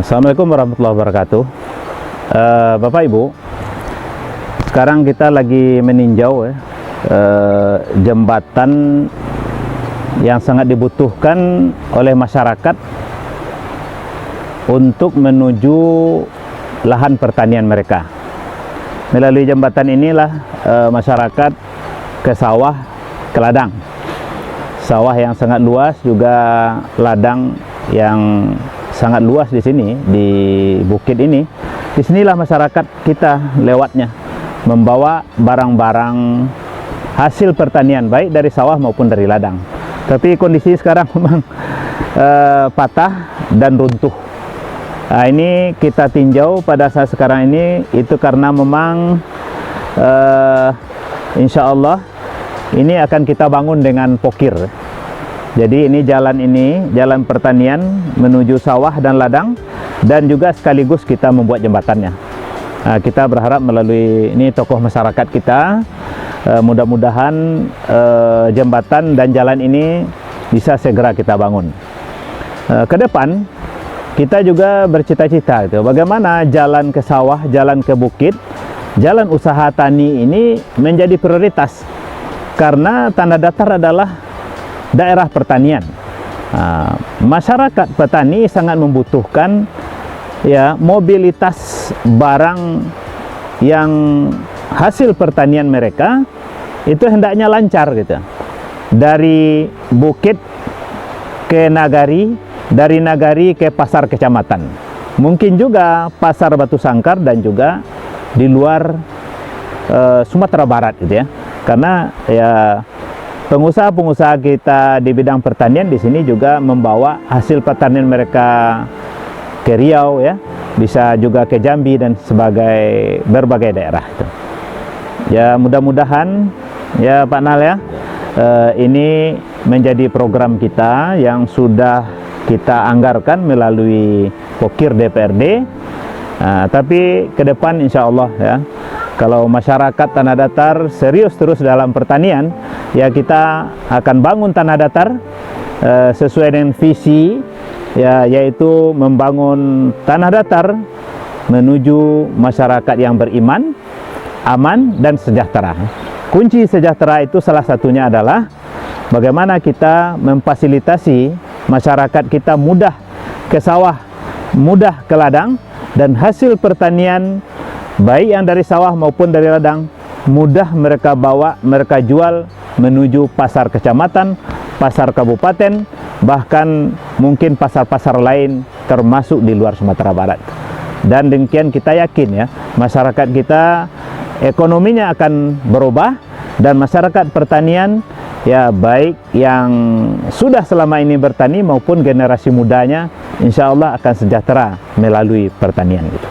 Assalamualaikum warahmatullahi wabarakatuh. Bapak Ibu, sekarang kita lagi meninjau jembatan yang sangat dibutuhkan oleh masyarakat untuk menuju lahan pertanian mereka. Melalui jembatan inilah masyarakat ke sawah, ke ladang. Sawah yang sangat luas, juga ladang yang sangat luas di sini, di bukit ini. Disinilah masyarakat kita lewatnya, membawa barang-barang hasil pertanian, baik dari sawah maupun dari ladang. Tapi kondisi sekarang memang patah dan runtuh. Nah, ini kita tinjau pada saat sekarang ini, itu karena memang insya Allah ini akan kita bangun dengan pokir. Jadi ini, jalan pertanian menuju sawah dan ladang, dan juga sekaligus kita membuat jembatannya. Nah, kita berharap melalui ini tokoh masyarakat kita, mudah-mudahan jembatan dan jalan ini bisa segera kita bangun. Ke depan kita juga bercita-cita gitu, bagaimana jalan ke sawah, jalan ke bukit, jalan usaha tani ini menjadi prioritas, karena tanah datar adalah daerah pertanian. Masyarakat petani sangat membutuhkan mobilitas barang yang hasil pertanian mereka itu hendaknya lancar gitu. Dari bukit ke nagari, dari nagari ke pasar kecamatan. Mungkin juga pasar Batu Sangkar dan juga di luar Sumatera Barat gitu ya. Karena pengusaha-pengusaha kita di bidang pertanian di sini juga membawa hasil pertanian mereka ke Riau ya, bisa juga ke Jambi dan berbagai daerah. Ya, mudah-mudahan ya Pak Nal ya, ini menjadi program kita yang sudah kita anggarkan melalui Pokir DPRD. Tapi ke depan insya Allah ya, kalau masyarakat tanah datar serius terus dalam pertanian, ya kita akan bangun tanah datar sesuai dengan visi ya, yaitu membangun tanah datar menuju masyarakat yang beriman, aman dan sejahtera. Kunci sejahtera itu salah satunya adalah bagaimana kita memfasilitasi masyarakat kita mudah ke sawah, mudah ke ladang, dan hasil pertanian baik yang dari sawah maupun dari ladang mudah mereka bawa, mereka jual menuju pasar kecamatan, pasar kabupaten, bahkan mungkin pasar-pasar lain termasuk di luar Sumatera Barat. Dan demikian kita yakin ya, masyarakat kita ekonominya akan berubah, dan masyarakat pertanian ya, baik yang sudah selama ini bertani maupun generasi mudanya insya Allah akan sejahtera melalui pertanian gitu.